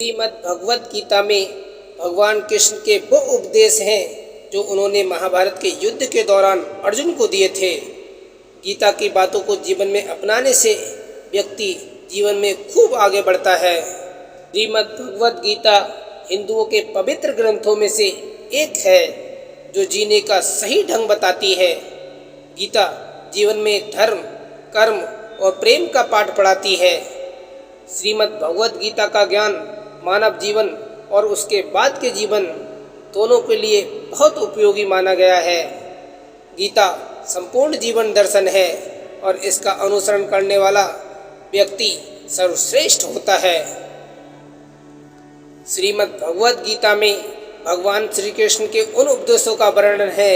श्रीमद् भगवत गीता में भगवान कृष्ण के वो उपदेश हैं जो उन्होंने महाभारत के युद्ध के दौरान अर्जुन को दिए थे। गीता की बातों को जीवन में अपनाने से व्यक्ति जीवन में खूब आगे बढ़ता है। श्रीमद् भगवत गीता हिंदुओं के पवित्र ग्रंथों में से एक है जो जीने का सही ढंग बताती है। गीता जीवन में धर्म, कर्म और प्रेम का पाठ पढ़ाती है। श्रीमद् भगवत गीता का ज्ञान मानव जीवन और उसके बाद के जीवन दोनों के लिए बहुत उपयोगी माना गया है। गीता संपूर्ण जीवन दर्शन है और इसका अनुसरण करने वाला व्यक्ति सर्वश्रेष्ठ होता है। श्रीमद् भगवत गीता में भगवान श्री कृष्ण के उन उपदेशों का वर्णन है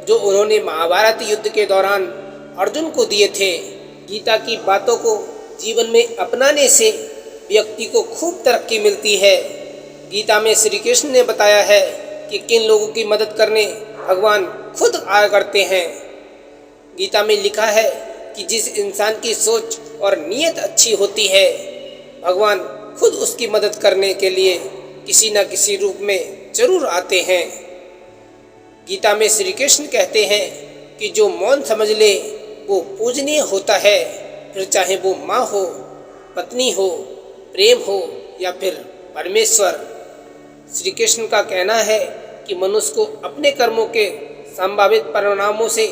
जो उन्होंने महाभारत युद्ध के दौरान अर्जुन को दिए थे। गीता की बातों को जीवन में अपनाने से व्यक्ति को खूब तरक्की मिलती है। गीता में श्री कृष्ण ने बताया है कि किन लोगों की मदद करने भगवान खुद आया करते हैं। गीता में लिखा है कि जिस इंसान की सोच और नीयत अच्छी होती है, भगवान खुद उसकी मदद करने के लिए किसी न किसी रूप में जरूर आते हैं। गीता में श्री कृष्ण कहते हैं कि जो मौन समझ ले वो पूजनीय होता है, फिर चाहे वो माँ हो, पत्नी हो, प्रेम हो या फिर परमेश्वर। श्री कृष्ण का कहना है कि मनुष्य को अपने कर्मों के संभावित परिणामों से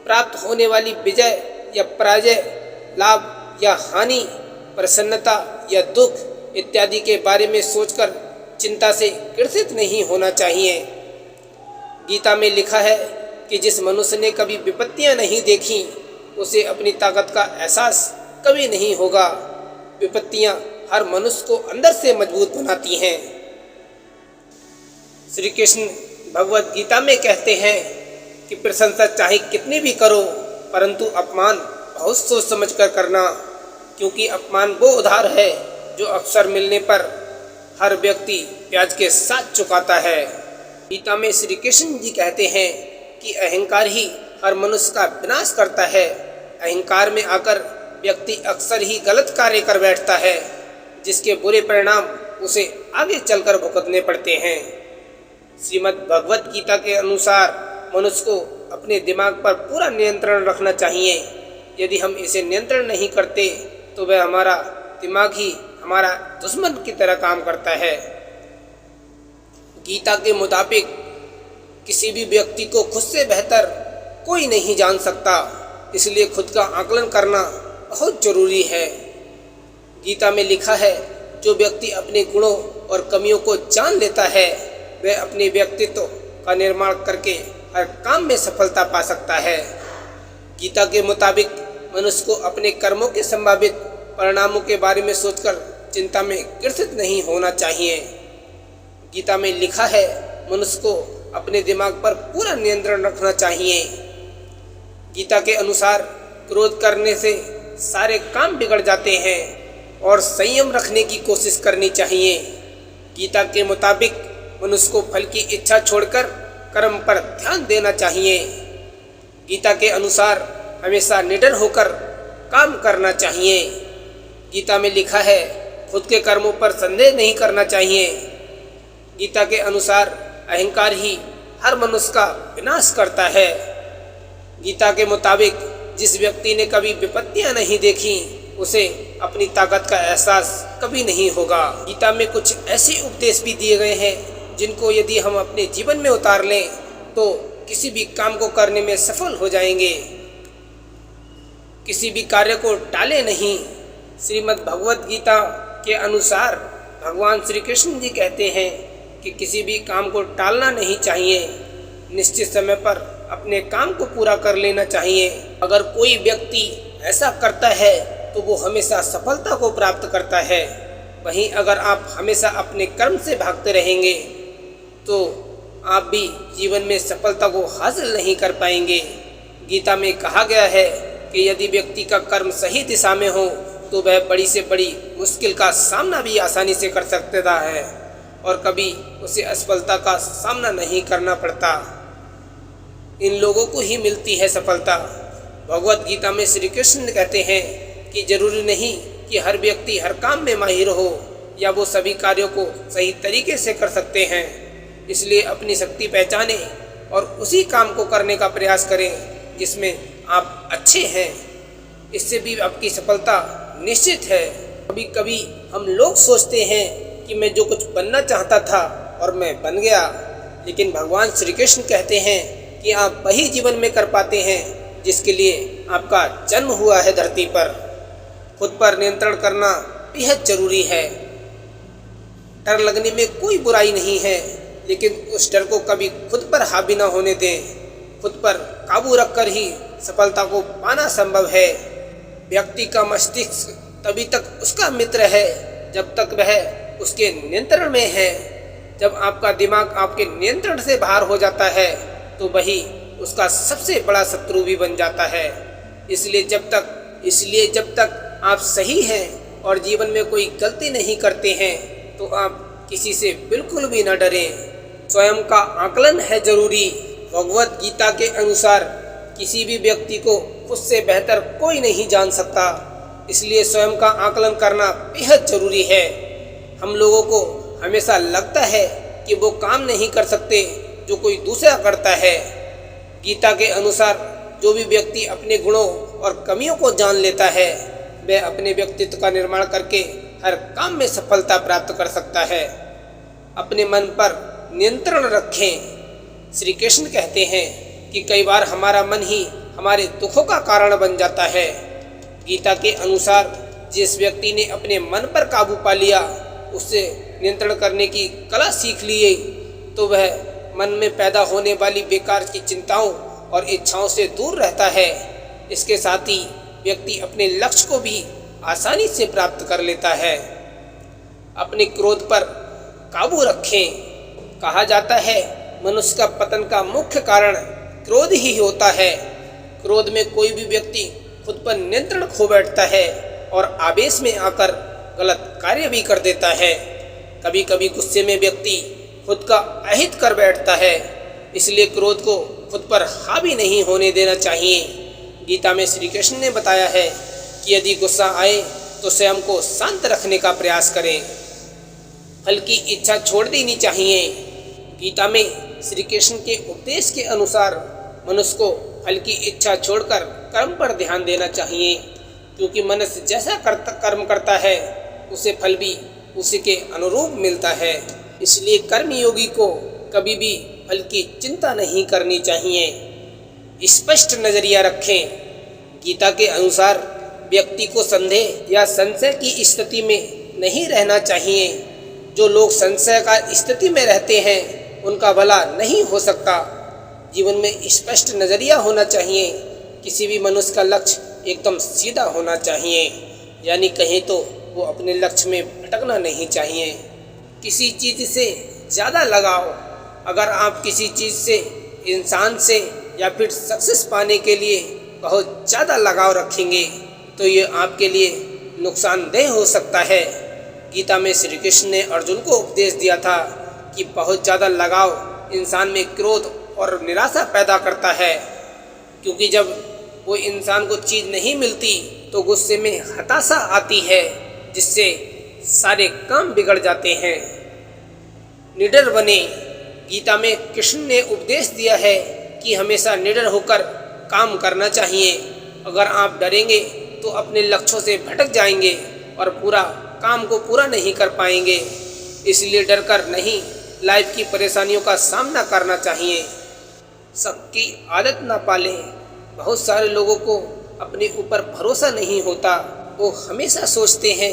प्राप्त होने वाली विजय या पराजय, लाभ या हानि, प्रसन्नता या दुख इत्यादि के बारे में सोचकर चिंता से ग्रसित नहीं होना चाहिए। गीता में लिखा है कि जिस मनुष्य ने कभी विपत्तियां नहीं देखी, उसे अपनी ताकत का एहसास कभी नहीं होगा। विपत्तियां हर मनुष्य को अंदर से मजबूत बनाती हैं। श्री कृष्ण भगवत गीता में कहते हैं कि प्रशंसा चाहे कितनी भी करो, परंतु अपमान बहुत सोच समझ कर करना, क्योंकि अपमान वो उधार है जो अवसर मिलने पर हर व्यक्ति ब्याज के साथ चुकाता है। गीता में श्री कृष्ण जी कहते हैं कि अहंकार ही हर मनुष्य का विनाश करता है। अहंकार में आकर व्यक्ति अक्सर ही गलत कार्य कर बैठता है, जिसके बुरे परिणाम उसे आगे चलकर भुगतने पड़ते हैं। श्रीमद् भगवत गीता के अनुसार मनुष्य को अपने दिमाग पर पूरा नियंत्रण रखना चाहिए। यदि हम इसे नियंत्रण नहीं करते तो वह हमारा दिमाग ही हमारा दुश्मन की तरह काम करता है। गीता के मुताबिक किसी भी व्यक्ति को खुद से बेहतर कोई नहीं जान सकता, इसलिए खुद का आकलन करना बहुत जरूरी है। गीता में लिखा है, जो व्यक्ति अपने गुणों और कमियों को जान लेता है, वह अपने व्यक्तित्व का निर्माण करके हर काम में सफलता पा सकता है। गीता के मुताबिक मनुष्य को अपने कर्मों के संभावित परिणामों के बारे में सोचकर चिंता में ग्रसित नहीं होना चाहिए। गीता में लिखा है, मनुष्य को अपने दिमाग पर पूरा नियंत्रण रखना चाहिए। गीता के अनुसार क्रोध करने से सारे काम बिगड़ जाते हैं और संयम रखने की कोशिश करनी चाहिए। गीता के मुताबिक मनुष्य को फल की इच्छा छोड़कर कर्म पर ध्यान देना चाहिए। गीता के अनुसार हमेशा निडर होकर काम करना चाहिए। गीता में लिखा है, खुद के कर्मों पर संदेह नहीं करना चाहिए। गीता के अनुसार अहंकार ही हर मनुष्य का विनाश करता है। गीता के मुताबिक जिस व्यक्ति ने कभी विपत्तियां नहीं देखी, उसे अपनी ताकत का एहसास कभी नहीं होगा। गीता में कुछ ऐसे उपदेश भी दिए गए हैं जिनको यदि हम अपने जीवन में उतार लें तो किसी भी काम को करने में सफल हो जाएंगे। किसी भी कार्य को टाले नहीं। श्रीमद् भगवत गीता के अनुसार भगवान श्री कृष्ण जी कहते हैं कि किसी भी काम को टालना नहीं चाहिए। निश्चित समय पर अपने काम को पूरा कर लेना चाहिए। अगर कोई व्यक्ति ऐसा करता है तो वो हमेशा सफलता को प्राप्त करता है। वहीं अगर आप हमेशा अपने कर्म से भागते रहेंगे तो आप भी जीवन में सफलता को हासिल नहीं कर पाएंगे। गीता में कहा गया है कि यदि व्यक्ति का कर्म सही दिशा में हो तो वह बड़ी से बड़ी मुश्किल का सामना भी आसानी से कर सकता है और कभी उसे असफलता का सामना नहीं करना पड़ता। इन लोगों को ही मिलती है सफलता। भगवत गीता में श्री कृष्ण कहते हैं कि जरूरी नहीं कि हर व्यक्ति हर काम में माहिर हो या वो सभी कार्यों को सही तरीके से कर सकते हैं। इसलिए अपनी शक्ति पहचानें और उसी काम को करने का प्रयास करें जिसमें आप अच्छे हैं। इससे भी आपकी सफलता निश्चित है। कभी कभी हम लोग सोचते हैं कि मैं जो कुछ बनना चाहता था और मैं बन गया, लेकिन भगवान श्री कृष्ण कहते हैं कि आप वही जीवन में कर पाते हैं जिसके लिए आपका जन्म हुआ है धरती पर। खुद पर नियंत्रण करना बेहद जरूरी है। डर लगने में कोई बुराई नहीं है, लेकिन उस डर को कभी खुद पर हावी न होने दें। खुद पर काबू रखकर ही सफलता को पाना संभव है। व्यक्ति का मस्तिष्क तभी तक उसका मित्र है जब तक वह उसके नियंत्रण में है। जब आपका दिमाग आपके नियंत्रण से बाहर हो जाता है तो वही उसका सबसे बड़ा शत्रु भी बन जाता है। इसलिए जब तक आप सही हैं और जीवन में कोई गलती नहीं करते हैं तो आप किसी से बिल्कुल भी न डरें। स्वयं का आकलन है जरूरी। भगवत गीता के अनुसार किसी भी व्यक्ति को खुद से बेहतर कोई नहीं जान सकता। इसलिए स्वयं का आकलन करना बेहद जरूरी है। हम लोगों को हमेशा लगता है कि वो काम नहीं कर सकते जो कोई दूसरा करता है। गीता के अनुसार जो भी व्यक्ति अपने गुणों और कमियों को जान लेता है वह अपने व्यक्तित्व का निर्माण करके हर काम में सफलता प्राप्त कर सकता है। अपने मन पर नियंत्रण रखें। श्री कृष्ण कहते हैं कि कई बार हमारा मन ही हमारे दुखों का कारण बन जाता है। गीता के अनुसार जिस व्यक्ति ने अपने मन पर काबू पा लिया, उससे नियंत्रण करने की कला सीख ली, तो वह मन में पैदा होने वाली बेकार की चिंताओं और इच्छाओं से दूर रहता है। इसके साथ ही व्यक्ति अपने लक्ष्य को भी आसानी से प्राप्त कर लेता है। अपने क्रोध पर काबू रखें। कहा जाता है मनुष्य का पतन का मुख्य कारण क्रोध ही होता है। क्रोध में कोई भी व्यक्ति खुद पर नियंत्रण खो बैठता है और आवेश में आकर गलत कार्य भी कर देता है। कभी कभी गुस्से में व्यक्ति खुद का अहित कर बैठता है। इसलिए क्रोध को खुद पर हावी नहीं होने देना चाहिए। गीता में श्री कृष्ण ने बताया है कि यदि गुस्सा आए तो स्वयं को शांत रखने का प्रयास करें। फल की इच्छा छोड़ देनी चाहिए। गीता में श्री कृष्ण के उपदेश के अनुसार मनुष्य को फल की इच्छा छोड़कर कर्म पर ध्यान देना चाहिए, क्योंकि मनुष्य जैसा कर्म करता है उसे फल भी उसी के अनुरूप मिलता है। इसलिए कर्मयोगी को कभी भी फल की चिंता नहीं करनी चाहिए। स्पष्ट नजरिया रखें। गीता के अनुसार व्यक्ति को संदेह या संशय की स्थिति में नहीं रहना चाहिए। जो लोग संशय का स्थिति में रहते हैं उनका भला नहीं हो सकता। जीवन में स्पष्ट नजरिया होना चाहिए। किसी भी मनुष्य का लक्ष्य एकदम सीधा होना चाहिए, यानी कहें तो वो अपने लक्ष्य में भटकना नहीं चाहिए। किसी चीज़ से ज़्यादा लगाव। अगर आप किसी चीज़ से, इंसान से या फिर सक्सेस पाने के लिए बहुत ज़्यादा लगाव रखेंगे तो ये आपके लिए नुकसानदेह हो सकता है। गीता में श्री कृष्ण ने अर्जुन को उपदेश दिया था कि बहुत ज़्यादा लगाव इंसान में क्रोध और निराशा पैदा करता है, क्योंकि जब वो इंसान को चीज़ नहीं मिलती तो गुस्से में हताशा आती है, जिससे सारे काम बिगड़ जाते हैं। निडर बने। गीता में कृष्ण ने उपदेश दिया है कि हमेशा निडर होकर काम करना चाहिए। अगर आप डरेंगे तो अपने लक्ष्यों से भटक जाएंगे और पूरा काम को पूरा नहीं कर पाएंगे। इसलिए डर कर नहीं, लाइफ की परेशानियों का सामना करना चाहिए। सबकी आदत ना पालें। बहुत सारे लोगों को अपने ऊपर भरोसा नहीं होता। वो हमेशा सोचते हैं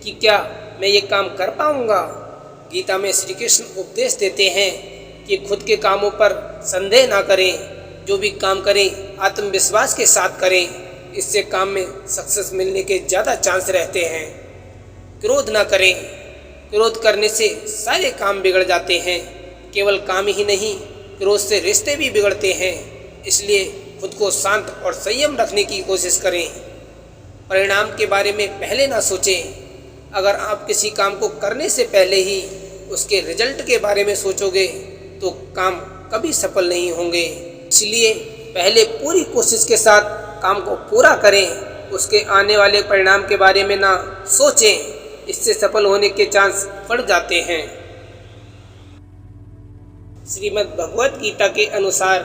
कि क्या मैं ये काम कर पाऊंगा। गीता में श्री कृष्ण उपदेश देते हैं कि खुद के कामों पर संदेह ना करें। जो भी काम करें आत्मविश्वास के साथ करें। इससे काम में सक्सेस मिलने के ज़्यादा चांस रहते हैं। क्रोध ना करें। क्रोध करने से सारे काम बिगड़ जाते हैं। केवल काम ही नहीं, क्रोध से रिश्ते भी बिगड़ते हैं। इसलिए खुद को शांत और संयम रखने की कोशिश करें। परिणाम के बारे में पहले ना सोचें। अगर आप किसी काम को करने से पहले ही उसके रिजल्ट के बारे में सोचोगे तो काम कभी सफल नहीं होंगे। इसलिए पहले पूरी कोशिश के साथ काम को पूरा करें। उसके आने वाले परिणाम के बारे में ना सोचें। इससे सफल होने के चांस बढ़ जाते हैं। श्रीमद् भगवत गीता के अनुसार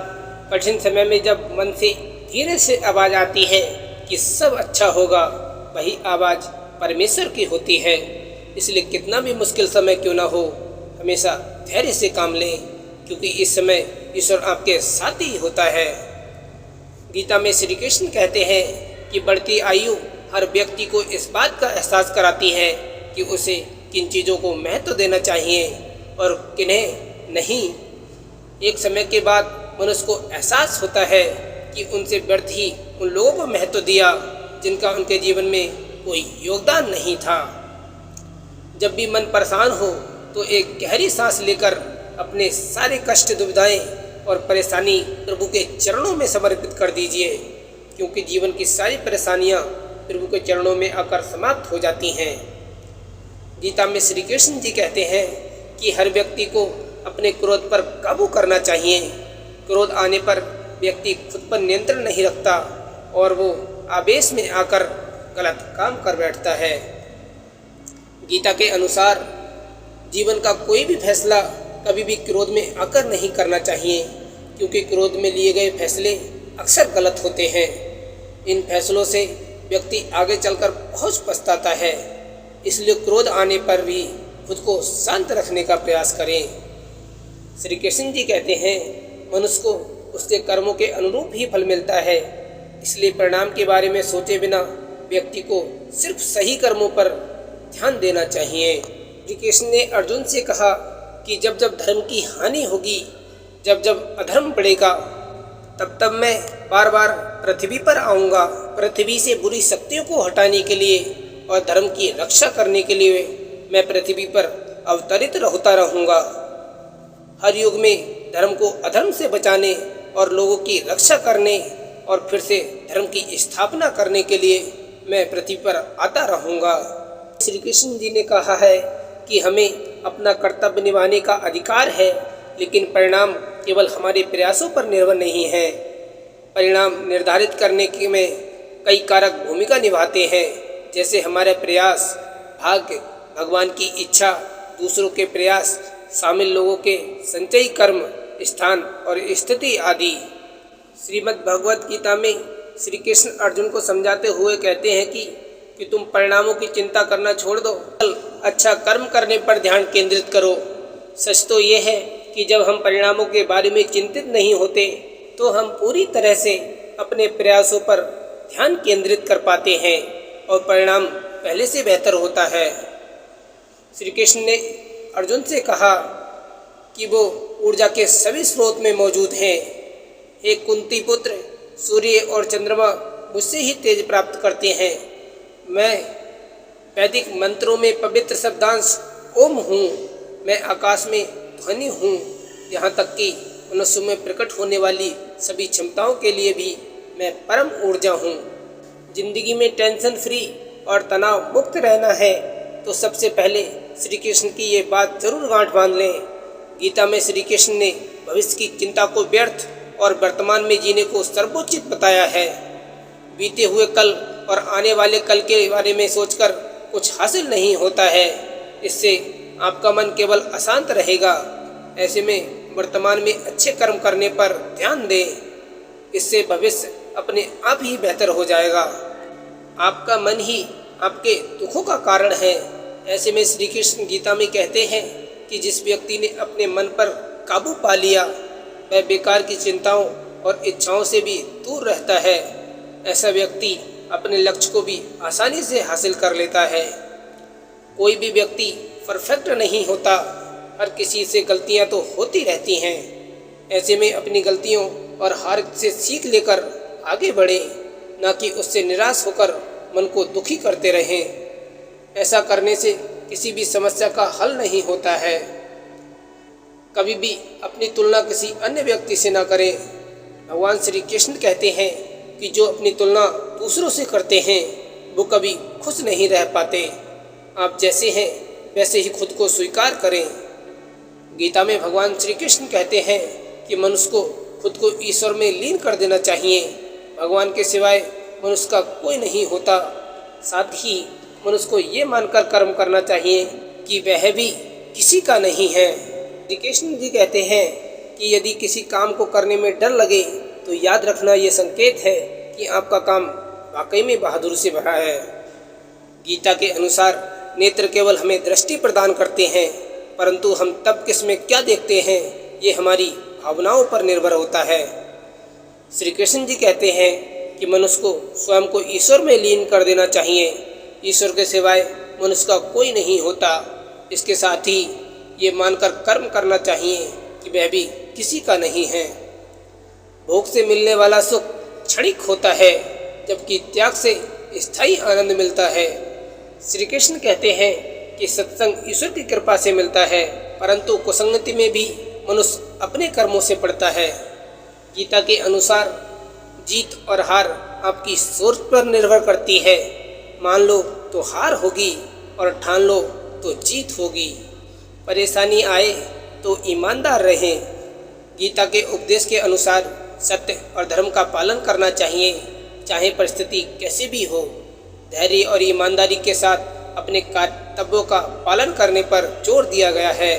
कठिन समय में जब मन से धीरे से आवाज़ आती है कि सब अच्छा होगा, वही आवाज़ परमेश्वर की होती है। इसलिए कितना भी मुश्किल समय क्यों ना हो, हमेशा धैर्य से काम लें, क्योंकि इस समय ईश्वर आपके साथ ही होता है। गीता में श्री कृष्ण कहते हैं कि बढ़ती आयु हर व्यक्ति को इस बात का एहसास कराती है कि उसे किन चीज़ों को महत्व देना चाहिए और किन्हें नहीं। एक समय के बाद मनुष्य को एहसास होता है कि उनसे व्यर्थ ही उन लोगों को महत्व दिया जिनका उनके जीवन में कोई योगदान नहीं था। जब भी मन परेशान हो तो एक गहरी सांस लेकर अपने सारे कष्ट, दुविधाएं और परेशानी प्रभु के चरणों में समर्पित कर दीजिए, क्योंकि जीवन की सारी परेशानियां प्रभु के चरणों में आकर समाप्त हो जाती हैं। गीता में श्री कृष्ण जी कहते हैं कि हर व्यक्ति को अपने क्रोध पर काबू करना चाहिए। क्रोध आने पर व्यक्ति खुद पर नियंत्रण नहीं रखता और वो आवेश में आकर गलत काम कर बैठता है। गीता के अनुसार जीवन का कोई भी फैसला कभी भी क्रोध में आकर नहीं करना चाहिए, क्योंकि क्रोध में लिए गए फैसले अक्सर गलत होते हैं। इन फैसलों से व्यक्ति आगे चलकर बहुत पछताता है। इसलिए क्रोध आने पर भी खुद को शांत रखने का प्रयास करें। श्री कृष्ण जी कहते हैं मनुष्य को उसके कर्मों के अनुरूप ही फल मिलता है। इसलिए परिणाम के बारे में सोचे बिना व्यक्ति को सिर्फ सही कर्मों पर ध्यान देना चाहिए। श्री कृष्ण ने अर्जुन से कहा कि जब जब धर्म की हानि होगी, जब जब अधर्म बढ़ेगा, तब तब मैं बार बार पृथ्वी पर आऊँगा। पृथ्वी से बुरी शक्तियों को हटाने के लिए और धर्म की रक्षा करने के लिए मैं पृथ्वी पर अवतरित होता रहूँगा। हर युग में धर्म को अधर्म से बचाने और लोगों की रक्षा करने और फिर से धर्म की स्थापना करने के लिए मैं पृथ्वी पर आता रहूँगा। श्री कृष्ण जी ने कहा है कि हमें अपना कर्तव्य निभाने का अधिकार है, लेकिन परिणाम केवल हमारे प्रयासों पर निर्भर नहीं है। परिणाम निर्धारित करने के में कई कारक भूमिका निभाते हैं, जैसे हमारे प्रयास, भाग्य, भगवान की इच्छा, दूसरों के प्रयास, शामिल लोगों के संचयी कर्म, स्थान और स्थिति आदि। श्रीमद् भगवत गीता में श्री कृष्ण अर्जुन को समझाते हुए कहते हैं कि तुम परिणामों की चिंता करना छोड़ दो, अच्छा कर्म करने पर ध्यान केंद्रित करो। सच तो ये है कि जब हम परिणामों के बारे में चिंतित नहीं होते तो हम पूरी तरह से अपने प्रयासों पर ध्यान केंद्रित कर पाते हैं और परिणाम पहले से बेहतर होता है। श्री कृष्ण ने अर्जुन से कहा कि वो ऊर्जा के सभी स्रोत में मौजूद हैं। हे कुंती पुत्र, सूर्य और चंद्रमा मुझसे ही तेज प्राप्त करते हैं। मैं वैदिक मंत्रों में पवित्र शब्दांश ओम हूँ। मैं आकाश में ध्वनि हूँ। यहाँ तक कि मनुष्य में प्रकट होने वाली सभी क्षमताओं के लिए भी मैं परम ऊर्जा हूँ। जिंदगी में टेंशन फ्री और तनाव मुक्त रहना है तो सबसे पहले श्री कृष्ण की ये बात जरूर गांठ बांध लें। गीता में श्री कृष्ण ने भविष्य की चिंता को व्यर्थ और वर्तमान में जीने को सर्वोचित बताया है। बीते हुए कल और आने वाले कल के बारे में सोचकर कुछ हासिल नहीं होता है। इससे आपका मन केवल अशांत रहेगा। ऐसे में वर्तमान में अच्छे कर्म करने पर ध्यान दें। इससे भविष्य अपने आप ही बेहतर हो जाएगा। आपका मन ही आपके दुखों का कारण है। ऐसे में श्री कृष्ण गीता में कहते हैं कि जिस व्यक्ति ने अपने मन पर काबू पा लिया वह बेकार की चिंताओं और इच्छाओं से भी दूर रहता है। ऐसा व्यक्ति अपने लक्ष्य को भी आसानी से हासिल कर लेता है। कोई भी व्यक्ति परफेक्ट नहीं होता। हर किसी से गलतियां तो होती रहती हैं। ऐसे में अपनी गलतियों और हार से सीख लेकर आगे बढ़ें, न कि उससे निराश होकर मन को दुखी करते रहें। ऐसा करने से किसी भी समस्या का हल नहीं होता है। कभी भी अपनी तुलना किसी अन्य व्यक्ति से न करें। भगवान श्री कृष्ण कहते हैं कि जो अपनी तुलना दूसरों से करते हैं वो कभी खुश नहीं रह पाते। आप जैसे हैं वैसे ही खुद को स्वीकार करें। गीता में भगवान श्री कृष्ण कहते हैं कि मनुष्य को खुद को ईश्वर में लीन कर देना चाहिए। भगवान के सिवाय मनुष्य का कोई नहीं होता। साथ ही मनुष्य को ये मानकर कर्म करना चाहिए कि वह भी किसी का नहीं है। श्री कृष्ण जी कहते हैं कि यदि किसी काम को करने में डर लगे तो याद रखना ये संकेत है कि आपका काम वाकई में बहादुरी से भरा है। गीता के अनुसार नेत्र केवल हमें दृष्टि प्रदान करते हैं, परंतु हम तब किसमें क्या देखते हैं ये हमारी भावनाओं पर निर्भर होता है। श्री कृष्ण जी कहते हैं कि मनुष्य को स्वयं को ईश्वर में लीन कर देना चाहिए। ईश्वर के सिवाय मनुष्य का कोई नहीं होता। इसके साथ ही ये मानकर कर्म करना चाहिए कि वह भी किसी का नहीं है। भोग से मिलने वाला सुख क्षणिक होता है, जबकि त्याग से स्थायी आनंद मिलता है। श्री कृष्ण कहते हैं कि सत्संग ईश्वर की कृपा से मिलता है, परंतु कुसंगति में भी मनुष्य अपने कर्मों से पड़ता है। गीता के अनुसार जीत और हार आपकी सोच पर निर्भर करती है। मान लो तो हार होगी और ठान लो तो जीत होगी। परेशानी आए तो ईमानदार रहें। गीता के उपदेश के अनुसार सत्य और धर्म का पालन करना चाहिए, चाहे परिस्थिति कैसी भी हो। धैर्य और ईमानदारी के साथ अपने कर्तव्यों का पालन करने पर जोर दिया गया है।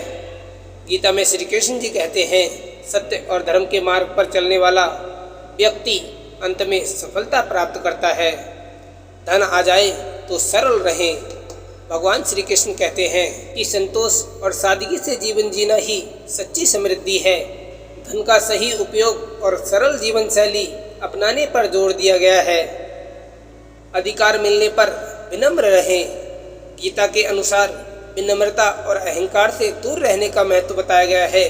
गीता में श्री कृष्ण जी कहते हैं, सत्य और धर्म के मार्ग पर चलने वाला व्यक्ति अंत में सफलता प्राप्त करता है। धन आ जाए तो सरल रहें। भगवान श्री कृष्ण कहते हैं कि संतोष और सादगी से जीवन जीना ही सच्ची समृद्धि है। धन का सही उपयोग और सरल जीवन शैली अपनाने पर जोर दिया गया है। अधिकार मिलने पर विनम्र रहें। गीता के अनुसार विनम्रता और अहंकार से दूर रहने का महत्व बताया गया है।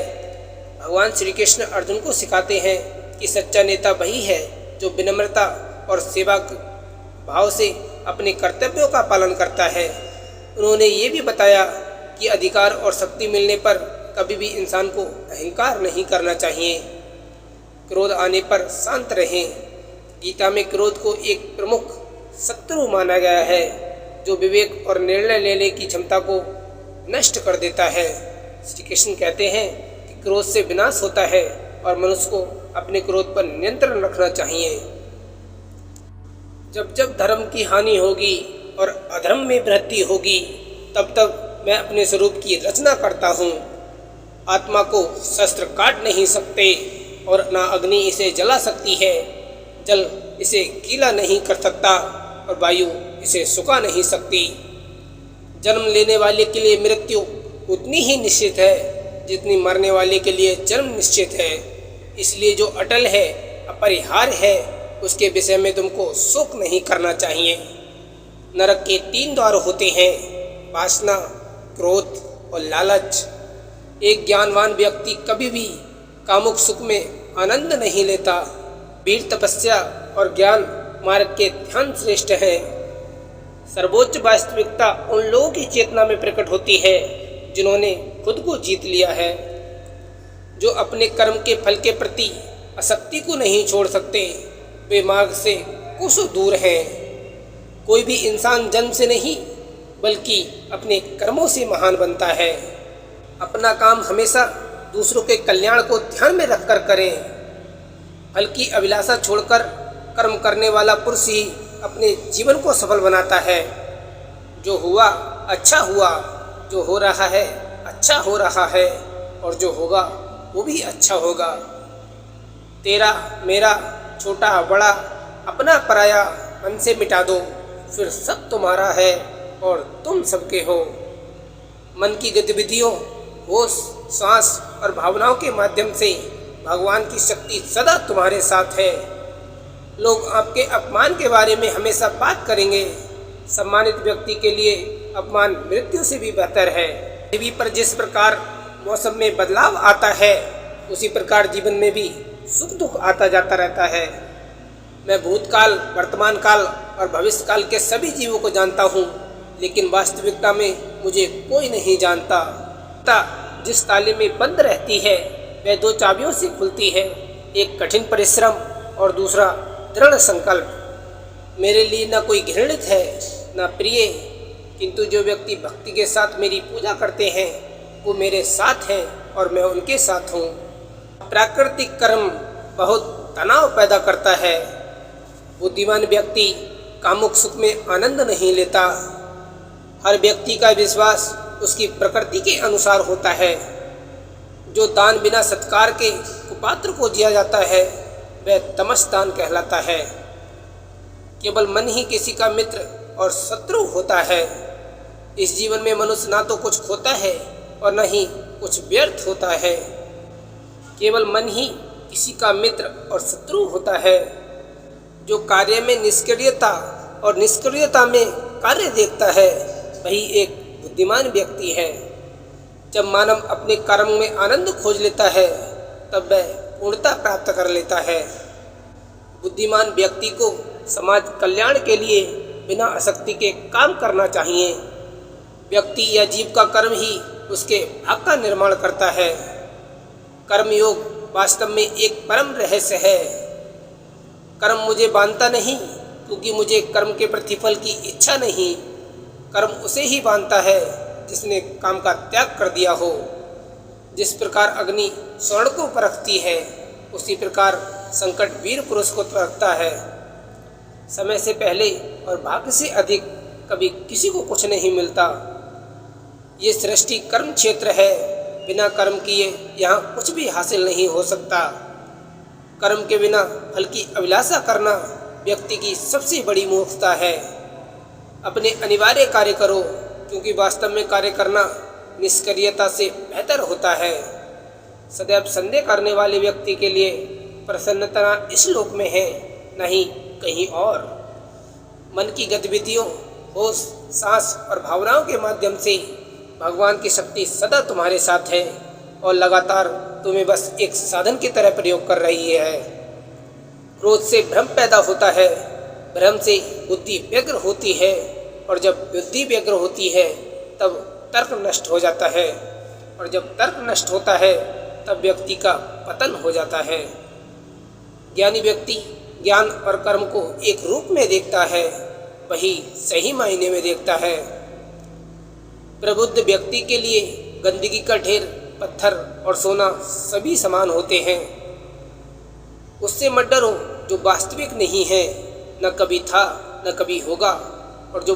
भगवान श्री कृष्ण अर्जुन को सिखाते हैं कि सच्चा नेता वही है जो विनम्रता और सेवा भाव से अपने कर्तव्यों का पालन करता है। उन्होंने ये भी बताया कि अधिकार और शक्ति मिलने पर कभी भी इंसान को अहंकार नहीं करना चाहिए। क्रोध आने पर शांत रहें। गीता में क्रोध को एक प्रमुख शत्रु माना गया है, जो विवेक और निर्णय लेने की क्षमता को नष्ट कर देता है। श्री कृष्ण कहते हैं कि क्रोध से विनाश होता है और मनुष्य को अपने क्रोध पर नियंत्रण रखना चाहिए। जब जब धर्म की हानि होगी और अधर्म में वृद्धि होगी, तब तब मैं अपने स्वरूप की रचना करता हूँ। आत्मा को शस्त्र काट नहीं सकते और ना अग्नि इसे जला सकती है। जल इसे गीला नहीं कर सकता और वायु इसे सुखा नहीं सकती। जन्म लेने वाले के लिए मृत्यु उतनी ही निश्चित है जितनी मरने वाले के लिए जन्म निश्चित है। इसलिए जो अटल है, अपरिहार्य है, उसके विषय में तुमको शोक नहीं करना चाहिए। नरक के 3 द्वार होते हैं, वासना, क्रोध और लालच। एक ज्ञानवान व्यक्ति कभी भी कामुक सुख में आनंद नहीं लेता। वीर, तपस्या और ज्ञान मार्ग के ध्यान श्रेष्ठ है। सर्वोच्च वास्तविकता उन लोगों की चेतना में प्रकट होती है जिन्होंने खुद को जीत लिया है, जो अपने कर्म के फल के प्रति आसक्ति को नहीं छोड़ सकते। वे मार्ग से कोसों दूर हैं। कोई भी इंसान जन्म से नहीं बल्कि अपने कर्मों से महान बनता है। अपना काम हमेशा दूसरों के कल्याण को ध्यान में रखकर करें। फल की अभिलाषा छोड़कर कर्म करने वाला पुरुष ही अपने जीवन को सफल बनाता है। जो हुआ अच्छा हुआ, जो हो रहा है अच्छा हो रहा है, और जो होगा वो भी अच्छा होगा। तेरा मेरा, छोटा बड़ा, अपना पराया मन से मिटा दो, फिर सब तुम्हारा है और तुम सबके हो। मन की गतिविधियों, होश, सांस और भावनाओं के माध्यम से भगवान की शक्ति सदा तुम्हारे साथ है। लोग आपके अपमान के बारे में हमेशा बात करेंगे। सम्मानित व्यक्ति के लिए अपमान मृत्यु से भी बेहतर है। पृथ्वी पर जिस प्रकार मौसम में बदलाव आता है, उसी प्रकार जीवन में भी सुख दुख आता जाता रहता है। मैं भूतकाल, वर्तमान काल और भविष्य काल के सभी जीवों को जानता हूँ, लेकिन वास्तविकता में मुझे कोई नहीं जानता। जिस ताले में बंद रहती है वह 2 चाबियों से खुलती है, एक कठिन परिश्रम और दूसरा दृढ़ संकल्प। मेरे लिए न कोई घृणित है न प्रिय, किंतु जो व्यक्ति भक्ति के साथ मेरी पूजा करते हैं वो मेरे साथ हैं और मैं उनके साथ हूँ। प्राकृतिक कर्म बहुत तनाव पैदा करता है। बुद्धिमान व्यक्ति कामुक सुख में आनंद नहीं लेता। हर व्यक्ति का विश्वास उसकी प्रकृति के अनुसार होता है। जो दान बिना सत्कार के कुपात्र को दिया जाता है वह तमस दान कहलाता है। केवल मन ही किसी का मित्र और शत्रु होता है। इस जीवन में मनुष्य ना तो कुछ खोता है और न ही कुछ व्यर्थ होता है। केवल मन ही किसी का मित्र और शत्रु होता है। जो कार्य में निष्क्रियता और निष्क्रियता में कार्य देखता है वही एक बुद्धिमान व्यक्ति है। जब मानव अपने कर्म में आनंद खोज लेता है तब वह पूर्णता प्राप्त कर लेता है। बुद्धिमान व्यक्ति को समाज कल्याण के लिए बिना आसक्ति के काम करना चाहिए। व्यक्ति या जीव का कर्म ही उसके भाग का निर्माण करता है। कर्मयोग वास्तव में एक परम रहस्य है। कर्म मुझे बांधता नहीं क्योंकि मुझे कर्म के प्रतिफल की इच्छा नहीं। कर्म उसे ही बांधता है जिसने काम का त्याग कर दिया हो। जिस प्रकार अग्नि स्वर्ण को परखती है उसी प्रकार संकट वीर पुरुष को परखता है। समय से पहले और भाग्य से अधिक कभी किसी को कुछ नहीं मिलता। ये सृष्टि कर्म क्षेत्र है। बिना कर्म किए यहाँ कुछ भी हासिल नहीं हो सकता। कर्म के बिना फल की अभिलाषा करना व्यक्ति की सबसे बड़ी मूर्खता है। अपने अनिवार्य कार्य करो क्योंकि वास्तव में कार्य करना निष्क्रियता से बेहतर होता है। सदैव संदेह करने वाले व्यक्ति के लिए प्रसन्नता इस लोक में है, नहीं कहीं और। मन की गतिविधियों, होश, सांस और भावनाओं के माध्यम से भगवान की शक्ति सदा तुम्हारे साथ है और लगातार तुम्हें बस एक साधन की तरह प्रयोग कर रही है। क्रोध से भ्रम पैदा होता है, भ्रम से बुद्धि व्यग्र होती है और जब बुद्धि व्यग्र होती है तब तर्क नष्ट हो जाता है और जब तर्क नष्ट होता है तब व्यक्ति का पतन हो जाता है। ज्ञानी व्यक्ति ज्ञान और कर्म को एक रूप में देखता है, वही सही मायने में देखता है। प्रबुद्ध व्यक्ति के लिए गंदगी का ढेर, पत्थर और सोना सभी समान होते हैं। उससे मत डरो जो वास्तविक नहीं है, न कभी था न कभी होगा, और जो